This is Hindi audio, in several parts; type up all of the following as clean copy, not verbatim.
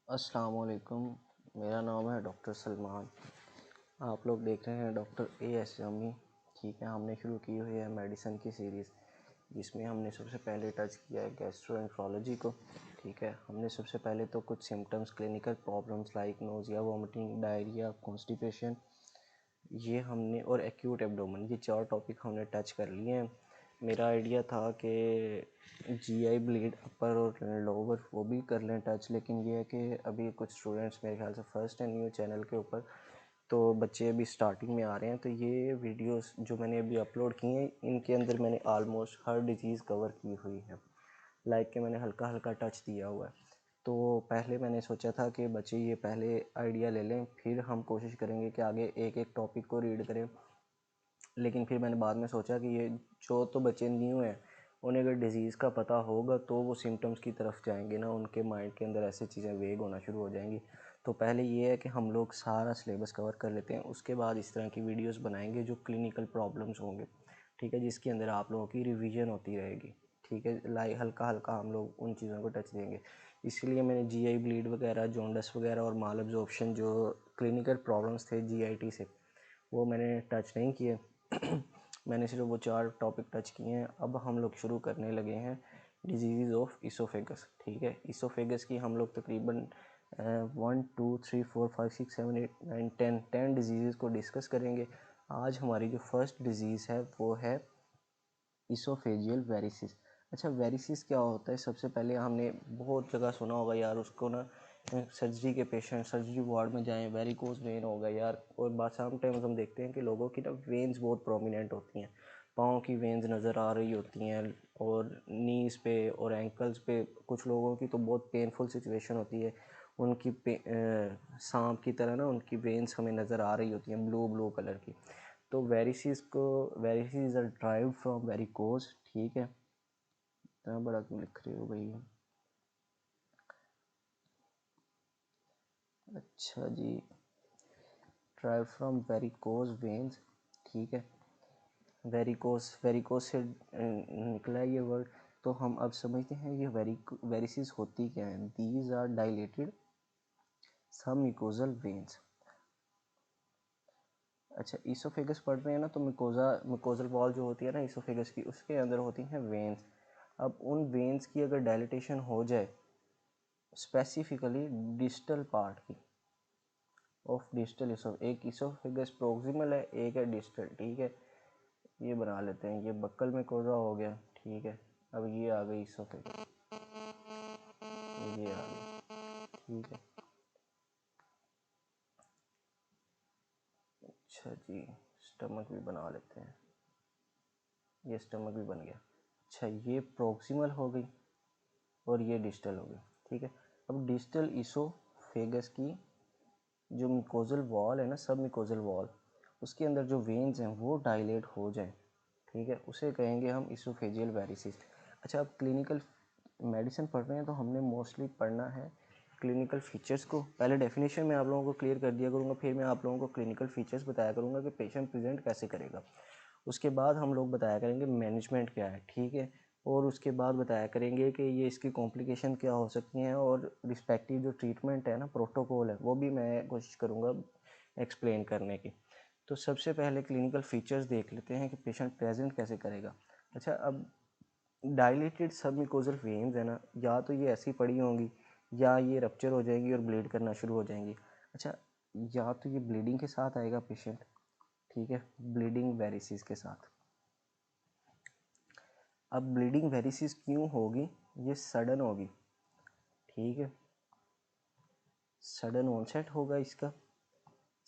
अस्सलाम वालेकुम। मेरा नाम है डॉक्टर सलमान। आप लोग देख रहे हैं डॉक्टर एएस यमी। ठीक है, हमने शुरू की हुई है मेडिसिन की सीरीज़, जिसमें हमने सबसे पहले टच किया है गैस्ट्रोएंट्रोलॉजी को। ठीक है, हमने सबसे पहले तो कुछ symptoms, clinical problems like nausea, vomiting, diarrhoea, constipation, ये हमने, और एक्यूट एब्डोमेन, ये 4 टॉपिक हमने टच कर लिए हैं। मेरा आइडिया था कि जीआई ब्लीड अपर और लोअर वो भी कर लें टच, लेकिन ये है कि अभी कुछ स्टूडेंट्स मेरे ख्याल से फर्स्ट है न्यू चैनल के ऊपर, तो बच्चे अभी स्टार्टिंग में आ रहे हैं। तो ये वीडियोस जो मैंने अभी अपलोड की हैं, इनके अंदर मैंने आलमोस्ट हर डिजीज़ कवर की हुई है, लाइक कि मैंने हल्का हल्का टच दिया हुआ है। तो पहले मैंने सोचा था कि बच्चे ये पहले आइडिया ले लें, फिर हम कोशिश करेंगे कि आगे एक एक टॉपिक को रीड करें। लेकिन फिर मैंने बाद में सोचा कि ये जो तो बच्चे न्यू हैं, उन्हें अगर डिज़ीज़ का पता होगा तो वो सिम्टम्स की तरफ जाएंगे ना, उनके माइंड के अंदर ऐसी चीज़ें वेग होना शुरू हो जाएंगी। तो पहले ये है कि हम लोग सारा सिलेबस कवर कर लेते हैं, उसके बाद इस तरह की वीडियोस बनाएंगे जो क्लिनिकल प्रॉब्लम्स होंगे। ठीक है, जिसके अंदर आप लोगों की रिवीजन होती रहेगी। ठीक है, लाइक हल्का हल्का हम लोग उन चीज़ों को टच देंगे। इसलिए मैंने जीआई ब्लीड वगैरह, जॉन्डस वगैरह और माल एब्जॉर्प्शन जो क्लिनिकल प्रॉब्लम्स थे जीआईटी से, वो मैंने टच नहीं किए। मैंने सिर्फ वो 4 टॉपिक टच किए हैं। अब हम लोग शुरू करने लगे हैं डिजीज़ ऑफ इसोफेगस। ठीक है, इसोफेगस की हम लोग तकरीबन 1 2 3 4 5 6 7 8 9 10 डिजीज़ को डिस्कस करेंगे। आज हमारी जो फर्स्ट डिजीज़ है वो है इसोफेजियल वेरिसिस। अच्छा, वेरिसिस क्या होता है? सबसे पहले हमने बहुत जगह सुना होगा यार उसको ना, सर्जरी के पेशेंट सर्जरी वार्ड में जाएं, वेरिकोज वेन होगा यार। और बात समटाइम्स हम देखते हैं कि लोगों की ना वेन्स बहुत प्रोमिनेंट होती हैं, पाँव की वेन्स नज़र आ रही होती हैं, और नीज़ पे और एंकल्स पे कुछ लोगों की तो बहुत पेनफुल सिचुएशन होती है। उनकी सांप की तरह ना उनकी वेन्स हमें नज़र आ रही होती हैं, ब्लू ब्लू कलर की। तो वेरिसिस आर ड्राइव फ्रॉम वेरिकोज। ठीक है, इतना बड़ा क्यों लिख रहे हो भाई? अच्छा जी, ड्राइव फ्रॉम वेरिकोज वेन्स। ठीक है, वेरिकोज वेरिकोज से निकला है ये वर्ड। तो हम अब समझते हैं ये वेरिसिस होती क्या है। दीज आर डायलेटेड सब म्यूकोजल वेन्स। अच्छा, ईसोफेगस पढ़ रहे हैं ना, तो म्यूकोजल वॉल जो होती है ना ईसोफेगस की, उसके अंदर होती हैं वेन्स। अब उन वेन्स की अगर डायलिटेशन हो जाए, स्पेसिफिकली डिस्टल पार्ट की ऑफ डिस्टल एक इसोफेगस प्रोक्सिमल है, एक है डिस्टल। ठीक है, ये बना लेते हैं, ये बक्कल में कोजा हो गया। ठीक है, अब ये आ गई इसोफेगस, ये आ गई। ठीक है, अच्छा जी, स्टमक भी बना लेते हैं, ये स्टमक भी बन गया। अच्छा, ये प्रोक्सिमल हो गई और ये डिस्टल हो गई। ठीक है, अब डिस्टल इसोफेगस की जो मिकोजल वॉल है ना, सब मिकोजल वॉल, उसके अंदर जो वेन्स हैं वो डायलेट हो जाएं, ठीक है, उसे कहेंगे हम इसोफेजियल वेरिसिस। अच्छा, अब क्लिनिकल मेडिसिन पढ़ रहे हैं तो हमने मोस्टली पढ़ना है क्लिनिकल फीचर्स को। पहले डेफिनेशन में आप लोगों को क्लियर कर दिया करूँगा, फिर मैं आप लोगों को क्लिनिकल फीचर्स बताया करूँगा कि पेशेंट प्रेजेंट कैसे करेगा। उसके बाद हम लोग बताया करेंगे मैनेजमेंट क्या है। ठीक है, और उसके बाद बताया करेंगे कि ये इसकी कॉम्प्लिकेशन क्या हो सकती हैं, और रिस्पेक्टिव जो ट्रीटमेंट है ना, प्रोटोकॉल है, वो भी मैं कोशिश करूँगा एक्सप्लेन करने की। तो सबसे पहले क्लिनिकल फीचर्स देख लेते हैं कि पेशेंट प्रेजेंट कैसे करेगा। अच्छा, अब डायलेटेड सबम्यूकोजल वेन्स है ना, या तो ये ऐसी पड़ी होंगी या ये रप्चर हो जाएगी और ब्लीड करना शुरू हो जाएंगी। अच्छा, या तो ये ब्लीडिंग के साथ आएगा पेशेंट। ठीक है, ब्लीडिंग वेरिसिस के साथ। अब ब्लीडिंग वेरिसिस क्यों होगी? ये सडन होगी। ठीक है, सडन ऑनसेट होगा इसका,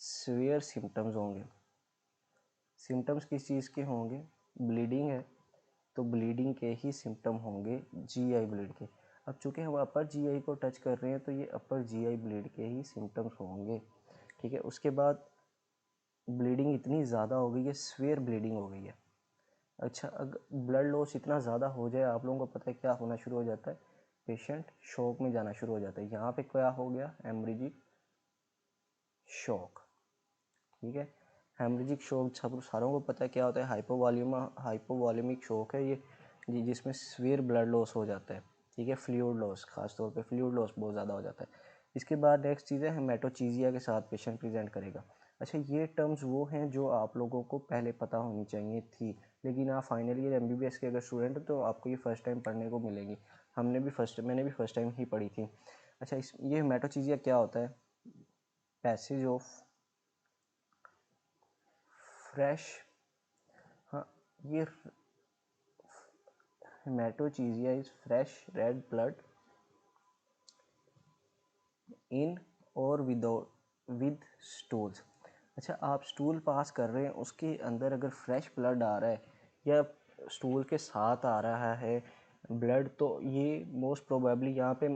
सीवियर सिम्टम्स होंगे। सिम्टम्स किस चीज़ के होंगे? ब्लीडिंग है तो ब्लीडिंग के ही सिम्टम होंगे, जीआई ब्लीड के। अब चूंकि हम अपर जीआई को टच कर रहे हैं तो ये अपर जीआई ब्लीड के ही सिम्टम्स होंगे। ठीक है, उसके बाद ब्लीडिंग इतनी ज़्यादा हो गई है, सीवियर ब्लीडिंग हो गई है। अच्छा, अगर ब्लड लॉस इतना ज़्यादा हो जाए, आप लोगों को पता है क्या होना शुरू हो जाता है? पेशेंट शॉक में जाना शुरू हो जाता है। यहाँ पे क्या हो गया? Haemorrhagic shock. ठीक है, हेमरेजिक शॉक सब सारों को पता है क्या होता है। हाइपोवॉल्यूमिक शॉक है ये, जिसमें सीवियर ब्लड लॉस हो जाता है। ठीक है, फ्लूइड लॉस, खासतौर पे फ्लूइड लॉस बहुत ज़्यादा हो जाता है। इसके बाद नेक्स्ट चीज़ है हेमेटोचीजिया के साथ पेशेंट प्रेजेंट करेगा। अच्छा, ये टर्म्स वो हैं जो आप लोगों को पहले पता होनी चाहिए थी, लेकिन आप फाइनल ईयर MBBS के अगर स्टूडेंट हो तो आपको ये फर्स्ट टाइम पढ़ने को मिलेगी। मैंने भी फर्स्ट टाइम ही पढ़ी थी। अच्छा, ये हेमेटोचीजिया क्या होता है? पैसेज ऑफ फ्रेश, हाँ, ये haematochezia is fresh red blood in और विदाउट विद स्टूल्स। अच्छा, आप स्टूल पास कर रहे हैं, उसके अंदर अगर फ्रेश ब्लड आ रहा है या स्टूल के साथ आ रहा है ब्लड, तो ये मोस्ट प्रोबेबली यहाँ पे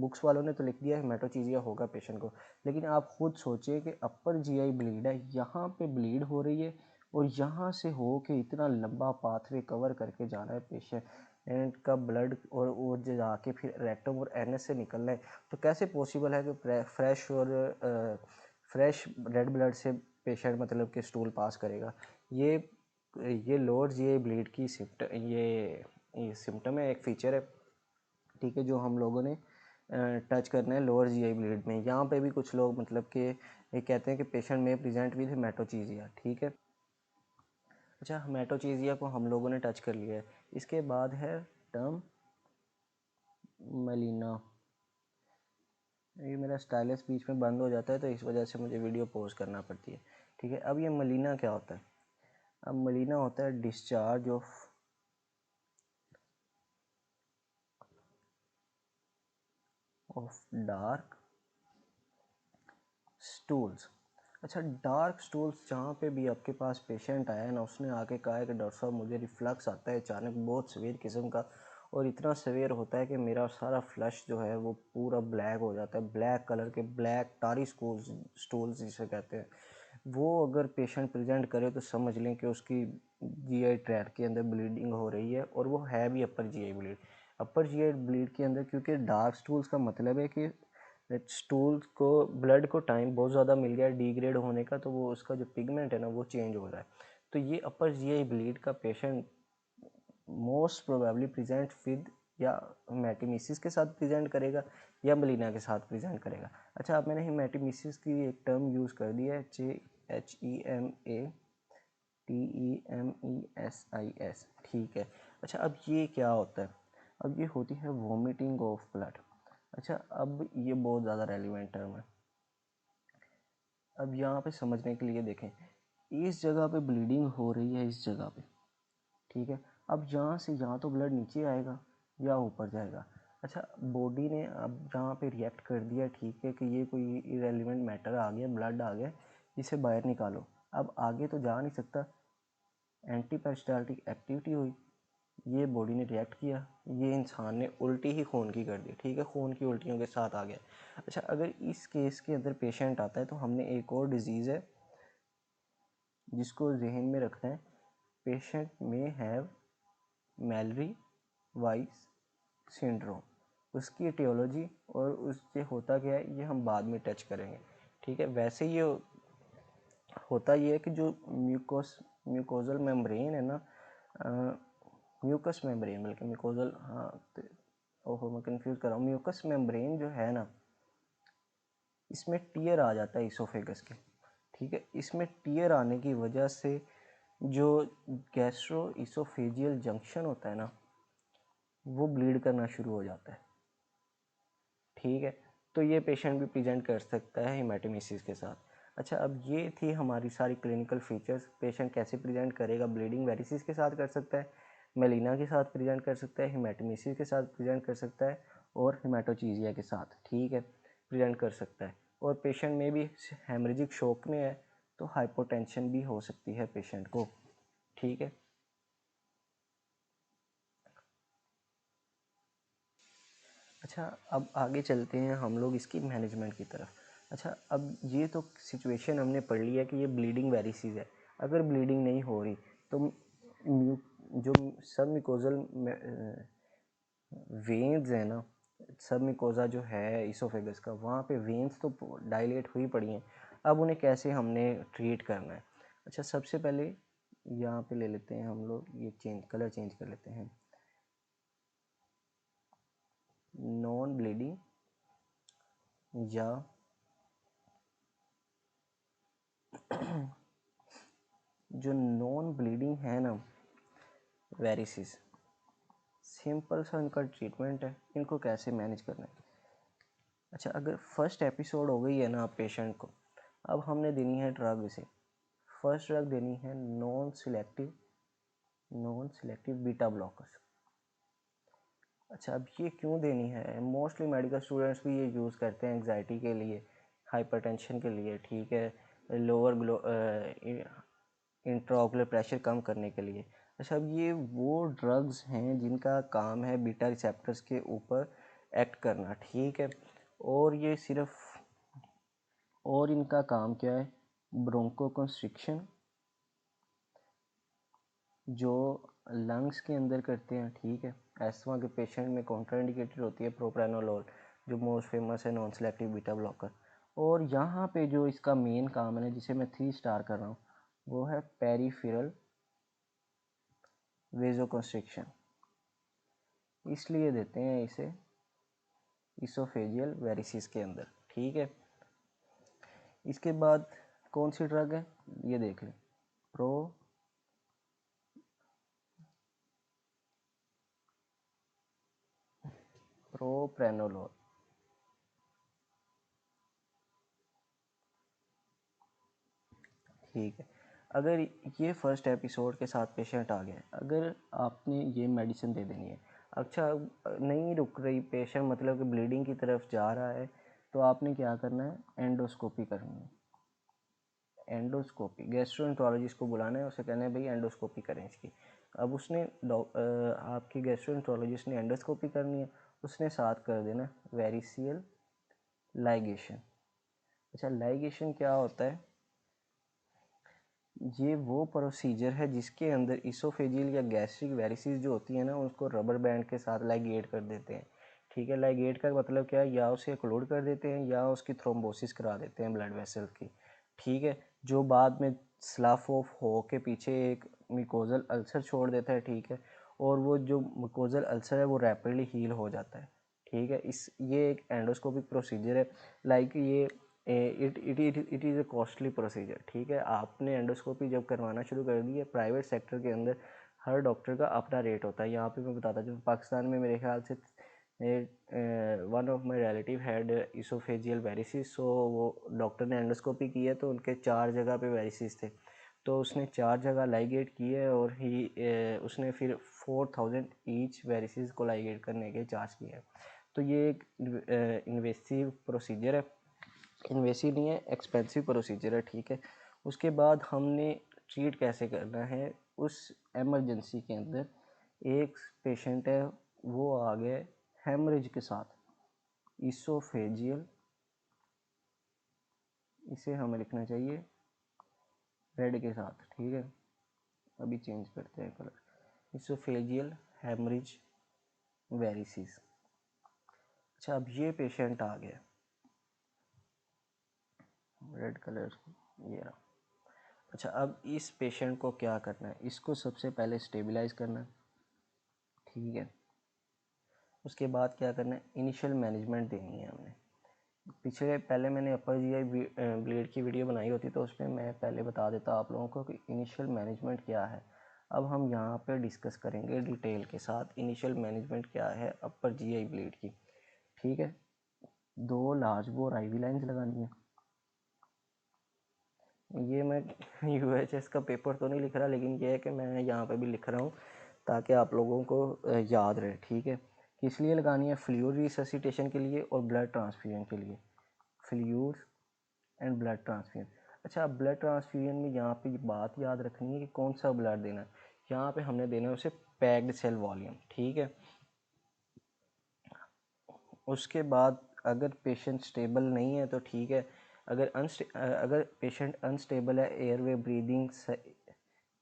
बुक्स वालों ने तो लिख दिया है हेमेटोचीजिया होगा पेशेंट को, लेकिन आप खुद सोचिए कि अपर GI ब्लीड है, यहाँ पे ब्लीड हो रही है और यहाँ से हो के इतना लंबा पाथवे कवर करके जाना है पेशेंट का ब्लड, और वो जाके फिर रेक्टम और एनएस से निकलना है। तो कैसे पॉसिबल है कि फ्रेश रेड ब्लड से पेशेंट मतलब कि स्टूल पास करेगा? ये लोअर GI ब्लीड की ये सिम्टम है, एक फीचर है, ठीक है, जो हम लोगों ने टच करना है लोअर GI ब्लीड में। यहाँ पे भी कुछ लोग मतलब कि ये कहते हैं कि पेशेंट में प्रेजेंट विद हेमेटोचीजिया, ठीक है। अच्छा, हेमेटोचीजिया को हम लोगों ने टच कर लिया है। इसके बाद है टर्म मेलिना। ये मेरा स्टाइलस बीच में बंद हो जाता है तो इस वजह से मुझे वीडियो पॉज करना पड़ती है, ठीक है। अब ये मेलिना क्या होता है? अब मेलिना होता है डिस्चार्ज ऑफ डार्क स्टूल्स। अच्छा, डार्क स्टूल्स जहाँ पे भी आपके पास पेशेंट आया है ना, उसने आके कहा है कि डॉक्टर साहब मुझे रिफ्लक्स आता है अचानक बहुत सवेयर किस्म का, और इतना सवेयर होता है कि मेरा सारा फ्लश जो है वो पूरा ब्लैक हो जाता है, ब्लैक कलर के ब्लैक टारी स्टूल्स जिसे कहते हैं। वो अगर पेशेंट प्रेजेंट करे तो समझ लें कि उसकी GI ट्रैक्ट के अंदर ब्लीडिंग हो रही है, और वो है भी अपर GI ब्लीड। अपर GI ब्लीड के अंदर, क्योंकि डार्क स्टूल्स का मतलब है कि स्टूल को ब्लड को टाइम बहुत ज़्यादा मिल गया है डिग्रेड होने का, तो वो उसका जो पिगमेंट है ना वो चेंज हो रहा है। तो ये अपर GI ब्लीड का patient most probably present with या हेमेटोमेसिस के साथ प्रेजेंट करेगा या मेलिना के साथ प्रेजेंट करेगा। अच्छा, अब मैंने हेमेटोमेसिस की एक टर्म यूज़ कर दी है, HEMATEMESIS, ठीक है। अच्छा, अब ये क्या होता है? अब ये होती है वॉमिटिंग ऑफ ब्लड। अच्छा, अब ये बहुत ज़्यादा रेलिवेंट टर्म है। अब यहाँ पे समझने के लिए देखें, इस जगह पे ब्लीडिंग हो रही है, इस जगह पे, ठीक है। अब यहाँ से या तो ब्लड नीचे आएगा या ऊपर जाएगा। अच्छा, बॉडी ने अब यहाँ पे रिएक्ट कर दिया, ठीक है, कि ये कोई इरेलीवेंट मैटर आ गया, ब्लड आ गया, इसे बाहर निकालो। अब आगे तो जा नहीं सकता, एंटी पेरिस्टाल्टिक एक्टिविटी हुई, ये बॉडी ने रिएक्ट किया, ये इंसान ने उल्टी ही खून की कर दी, ठीक है, खून की उल्टियों के साथ आ गया। अच्छा, अगर इस केस के अंदर पेशेंट आता है तो हमने एक और डिजीज़ है जिसको जहन में रखना है, पेशेंट में हैव मैलरी वाइस सिंड्रोम। उसकी एटियोलॉजी और उससे होता क्या है ये हम बाद में टच करेंगे, ठीक है। वैसे ये होता ये है कि जो म्यूकोजल मेम्ब्रेन है ना, म्यूकस मेम्ब्रेन बल्कि म्यूकोजल, हाँ, ओहो मैं कंफ्यूज कर रहा हूँ, म्यूकस मेम्ब्रेन जो है ना, इसमें टीयर आ जाता है इसोफेगस के, ठीक है। इसमें टीयर आने की वजह से जो गैस्ट्रो इसोफेजियल जंक्शन होता है ना, वो ब्लीड करना शुरू हो जाता है, ठीक है। तो ये पेशेंट भी प्रेजेंट कर सकता है हेमेटोमेसिस के साथ। अच्छा, अब ये थी हमारी सारी क्लिनिकल फीचर्स, पेशेंट कैसे प्रेजेंट करेगा, ब्लीडिंग वेरिसिस के साथ कर सकता है, मेलिना के साथ प्रेजेंट कर सकता है, हेमेटोमेसिस के साथ प्रेजेंट कर सकता है, और हेमेटोचीजिया के साथ, ठीक है, प्रेजेंट कर सकता है। और पेशेंट में भी हेमरेजिक शॉक में है तो हाइपोटेंशन भी हो सकती है पेशेंट को, ठीक है। अच्छा, अब आगे चलते हैं हम लोग इसकी मैनेजमेंट की तरफ। अच्छा, अब ये तो सिचुएशन हमने पढ़ लिया कि ये ब्लीडिंग वेरिसिस है। अगर ब्लीडिंग नहीं हो रही तो जो सब मिकोजल वेन्स है ना, सब मिकोजा जो है इसोफेगस का, वहाँ पे वेन्स तो डायलेट हुई पड़ी हैं। अब उन्हें कैसे हमने ट्रीट करना है? अच्छा, सबसे पहले यहाँ पे ले लेते हैं हम लोग, ये कलर चेंज कर लेते हैं, नॉन ब्लीडिंग या जो नॉन ब्लीडिंग है ना वेरिसिस, सिंपल सा इनका ट्रीटमेंट है, इनको कैसे मैनेज करना है। अच्छा, अगर फर्स्ट एपिसोड हो गई है ना पेशेंट को, अब हमने देनी है ड्रग इसे। फर्स्ट ड्रग देनी है नॉन सिलेक्टिव बीटा ब्लॉकर्स। अच्छा, अब ये क्यों देनी है? मोस्टली मेडिकल स्टूडेंट्स भी ये यूज़ करते हैं एंग्जाइटी के लिए, हाइपरटेंशन के लिए, ठीक है, लोअर इंट्राओकुलर प्रेशर कम करने के लिए। अच्छा, अब ये वो ड्रग्स हैं जिनका काम है बीटा रिसेप्टर्स के ऊपर एक्ट करना, ठीक है, और ये सिर्फ, और इनका काम क्या है? ब्रोंकोकंस्ट्रिक्शन जो लंग्स के अंदर करते हैं, ठीक है। एस्थमा के पेशेंट में कॉन्ट्राइंडिकेटेड होती है प्रोप्रानोलोल, जो मोस्ट फेमस है नॉन सेलेक्टिव बीटा ब्लॉकर। और यहाँ पे जो इसका मेन काम है ना, जिसे मैं 3 स्टार कर रहा हूँ, वो है पेरिफेरल वेजोकंस्ट्रिक्शन। इसलिए देते हैं इसे इसोफेजियल वेरिसिस के अंदर, ठीक है। इसके बाद कौन सी ड्रग है ये देख लें, प्रोप्रेनोलोल। ठीक है, अगर ये फर्स्ट एपिसोड के साथ पेशेंट आ गया, अगर आपने ये मेडिसिन दे देनी है, अच्छा नहीं रुक रही पेशेंट, मतलब कि ब्लीडिंग की तरफ जा रहा है, तो आपने क्या करना है? एंडोस्कोपी करनी है। एंडोस्कोपी, गैस्ट्रोएंटरोलॉजिस्ट को बुलाना है, उसे कहना है भाई एंडोस्कोपी करें इसकी। अब उसने आपकी गैस्ट्रोएंटरोलॉजिस्ट ने एंडोस्कोपी करनी है, उसने साथ कर देना वेरिसियल लाइगेशन। अच्छा, लाइगेशन क्या होता है? ये वो प्रोसीजर है जिसके अंदर इसोफेजियल या गैस्ट्रिक वेरिसिस जो होती है ना, उसको रबर बैंड के साथ लाइगेट कर देते हैं, ठीक है। लाइगेट का मतलब क्या है? या उसे क्लोड कर देते हैं या उसकी थ्रोम्बोसिस करा देते हैं ब्लड वेसल की, ठीक है, जो बाद में स्लाफ ऑफ हो के पीछे एक मिकोजल अल्सर छोड़ देता है, ठीक है, और वो जो मिकोजल अल्सर है वो रैपिडली हील हो जाता है, ठीक है। ये एक एंडोस्कोपिक प्रोसीजर है। लाइक ये it is a costly procedure, ठीक है। आपने एंडोस्कोपी जब करवाना शुरू कर दी है, प्राइवेट सेक्टर के अंदर हर डॉक्टर का अपना रेट होता है। यहाँ पे मैं बताता हूँ, पाकिस्तान में मेरे ख्याल से one of my relative had oesophageal varices, so वो डॉक्टर ने एंडोस्कोपी की है तो उनके 4 जगह पे वेरिसिस थे, तो उसने 4 जगह लाइगेट किए और उसने फिर 4000 ईच वेरिसिस को लाइगेट करने के चार्ज किए हैं। तो ये एक इन्वेसिव प्रोसीजर है, इन्वेसिव नहीं है, एक्सपेंसिव प्रोसीजर है, ठीक है। उसके बाद हमने ट्रीट कैसे करना है? उस एमरजेंसी के अंदर एक पेशेंट है, वो आ गए हेमरेज के साथ, इसोफेजियल, इसे हमें लिखना चाहिए रेड के साथ, ठीक है, अभी चेंज करते हैं कलर, इसोफेजियल हेमरेज वेरिसिस। अच्छा, अब ये पेशेंट आ गया, रेड कलर ये रहा। अच्छा, अब इस पेशेंट को क्या करना है? इसको सबसे पहले स्टेबलाइज करना है, ठीक है। उसके बाद क्या करना है? इनिशियल मैनेजमेंट देनी है हमने। पहले मैंने अपर जीआई ब्लीड की वीडियो बनाई होती, तो उसमें मैं पहले बता देता आप लोगों को कि इनिशियल मैनेजमेंट क्या है। अब हम यहाँ पे डिस्कस करेंगे डिटेल के साथ इनिशियल मैनेजमेंट क्या है अपर जीआई ब्लीड की, ठीक है। 2 लार्ज बोर आईवी लाइंस लगानी है। ये मैं यूएचएस का पेपर तो नहीं लिख रहा, लेकिन ये है कि मैं यहाँ पे भी लिख रहा हूँ ताकि आप लोगों को याद रहे, ठीक है। किस लिए लगानी है? फ्लूइड रिससिटेशन के लिए और ब्लड ट्रांसफ्यूजन के लिए, फ्लूइड एंड ब्लड ट्रांसफ्यूजन। अच्छा, ब्लड ट्रांसफ्यूजन में यहाँ पे बात याद रखनी है कि कौन सा ब्लड देना है। यहाँ पे हमने देना है उसे पैक्ड सेल वॉल्यूम, ठीक है। उसके बाद अगर पेशेंट स्टेबल नहीं है तो ठीक है, अगर पेशेंट अनस्टेबल है, एयरवे, ब्रीदिंग,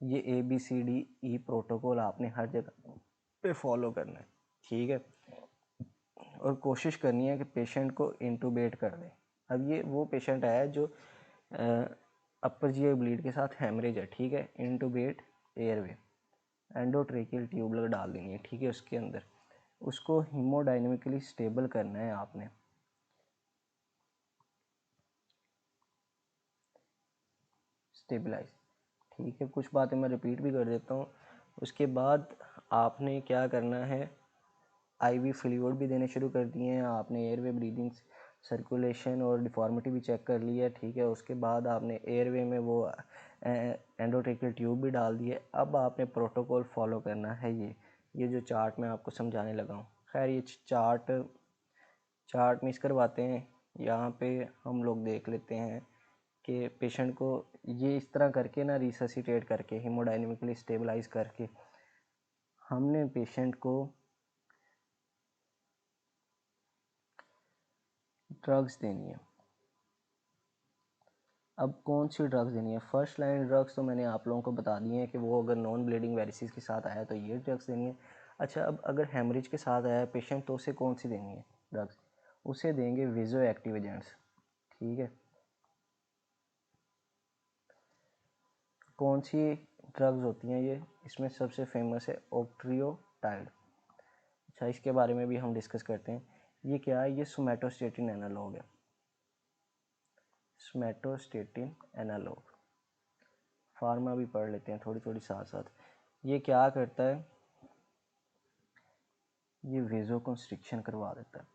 ये ABCDE प्रोटोकॉल आपने हर जगह पे फॉलो करना है, ठीक है। और कोशिश करनी है कि पेशेंट को इंटूबेट कर दें। अब ये वो पेशेंट आया जो अपर जीआई ब्लीड के साथ हेमरेज है, ठीक है, इंटूबेट एयरवे, एंडोट्रेकियल ट्यूब डाल देनी है, ठीक है, उसके अंदर उसको हीमोडाइनमिकली स्टेबल करना है आपने। स्टेबलाइज। ठीक है, कुछ बातें मैं रिपीट भी कर देता हूँ। उसके बाद आपने क्या करना है, आईवी फ्लूइड भी देने शुरू कर दिए हैं आपने, एयरवे ब्रीदिंग सर्कुलेशन और डिफॉर्मिटी भी चेक कर लिया। ठीक है, उसके बाद आपने एयरवे में वो एंडोट्रेकियल ट्यूब भी डाल दिए। अब आपने प्रोटोकॉल फॉलो करना है। ये जो चार्ट मैं आपको समझाने लगा हूँ, खैर ये चार्ट मिस करवाते हैं। यहाँ पे हम लोग देख लेते हैं कि पेशेंट को ये इस तरह करके ना, रिससिटेट करके, हीमोडायनेमिकली स्टेबलाइज करके हमने पेशेंट को ड्रग्स देनी है। अब कौन सी ड्रग्स देनी है? फर्स्ट लाइन ड्रग्स तो मैंने आप लोगों को बता दिए हैं कि वो अगर नॉन ब्लीडिंग वेरिसिस के साथ आया तो ये ड्रग्स देनी है। अच्छा, अब अगर हेमरेज के साथ आया पेशेंट तो उसे कौन सी देनी है ड्रग्स? उसे देंगे वेजो एक्टिव एजेंट्स। ठीक है, कौन सी ड्रग्स होती हैं ये? इसमें सबसे फेमस है ऑक्ट्रियोटाइड। अच्छा, इसके बारे में भी हम डिस्कस करते हैं। ये क्या है? ये सोमैटोस्टेटिन एनालॉग है। सोमैटोस्टेटिन एनालॉग, फार्मा भी पढ़ लेते हैं थोड़ी थोड़ी साथ साथ। ये क्या करता है? ये वेजो कंस्ट्रिक्शन करवा देता है।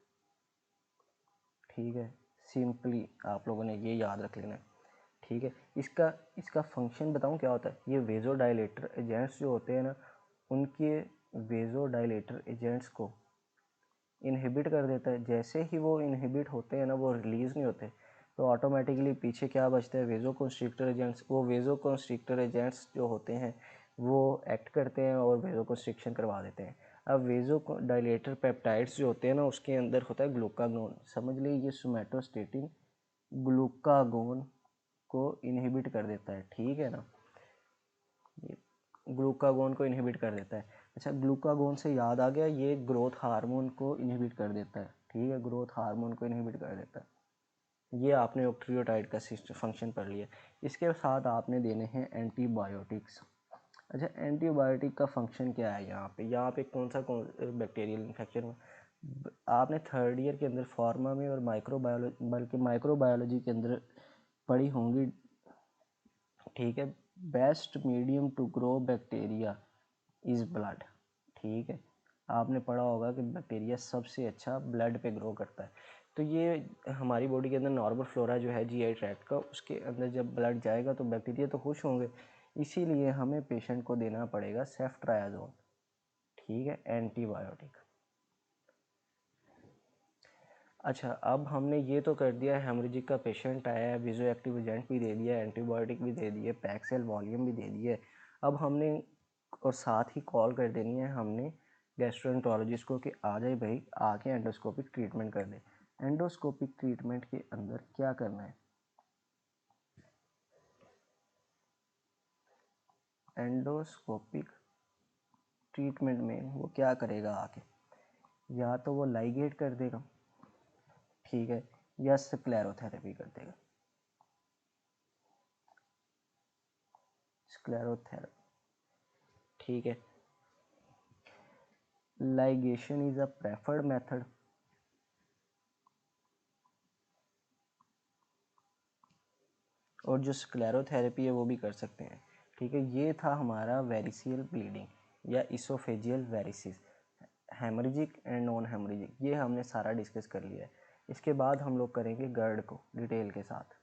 ठीक है, सिंपली आप लोगों ने ये याद रख लेना है। ठीक है, इसका फंक्शन बताऊं क्या होता है? ये वेजो डायलेटर एजेंट्स जो होते हैं ना, उनके वेजो डायलेटर एजेंट्स को इनहिबिट कर देता है। जैसे ही वो इनहिबिट होते हैं ना, वो रिलीज़ नहीं होते, तो ऑटोमेटिकली पीछे क्या बचता है? वेजो कंस्ट्रिक्टर एजेंट्स। वो वेजो कंस्ट्रिक्टर एजेंट्स जो होते हैं वो एक्ट करते हैं और वेजो कंस्ट्रिक्शन करवा देते हैं। अब वेजो डायलेटर पेप्टाइड्स जो होते हैं ना, उसके अंदर होता है ग्लूकागोन। समझ लीजिए ये सोमैटोस्टेटिन ग्लूकागोन को इनहिबिट कर देता है। ठीक है ना, ये ग्लूकागोन को इनहिबिट कर देता है। अच्छा, ग्लूकागोन से याद आ गया, ये ग्रोथ हार्मोन को इनहिबिट कर देता है। ठीक है, ग्रोथ हार्मोन को इनहिबिट कर देता है। ये आपने ऑक्ट्रियोटाइड का फंक्शन पढ़ लिया। इसके साथ आपने देने हैं एंटीबायोटिक्स। अच्छा, एंटीबायोटिक का फंक्शन क्या है? यहाँ पे कौन बैक्टीरियल इन्फेक्शन आपने थर्ड ईयर के अंदर फार्मा में और माइक्रोबायोलॉजी, बल्कि माइक्रोबायोलॉजी के अंदर पढ़ी होंगी। ठीक है, best medium to grow bacteria is blood. ठीक है, आपने पढ़ा होगा कि बैक्टीरिया सबसे अच्छा ब्लड पे ग्रो करता है। तो ये हमारी बॉडी के अंदर नॉर्मल फ्लोरा जो है जीआई ट्रैक्ट का, उसके अंदर जब ब्लड जाएगा तो बैक्टीरिया तो खुश होंगे, इसीलिए हमें पेशेंट को देना पड़ेगा सेफ्ट्रायाजोन। ठीक है, एंटीबायोटिक। अच्छा, अब हमने ये तो कर दिया, हेमरेजिक का पेशेंट आया है, विजो एक्टिव एजेंट भी दे दिया, एंटीबायोटिक भी दे दिए, पैक्सेल वॉल्यूम भी दे दिए। अब हमने और साथ ही कॉल कर देनी है हमने गैस्ट्रोएंटरोलॉजिस्ट को कि आ जाए भाई, आके एंडोस्कोपिक ट्रीटमेंट कर दे। एंडोस्कोपिक ट्रीटमेंट के अंदर क्या करना है? एंडोस्कोपिक ट्रीटमेंट में वो क्या करेगा आके? या तो वो लाइगेट कर देगा, ठीक है, या स्क्लेरोथेरेपी कर देगा। स्क्लेरोथेरेपी, ठीक है। Ligation is a preferred method, और जो स्क्लेरोथेरेपी है वो भी कर सकते हैं। ठीक है, ये था हमारा वेरिसियल ब्लीडिंग या oesophageal varices, haemorrhagic and non haemorrhagic, ये हमने सारा डिस्कस कर लिया है। इसके बाद हम लोग करेंगे गर्ड को डिटेल के साथ।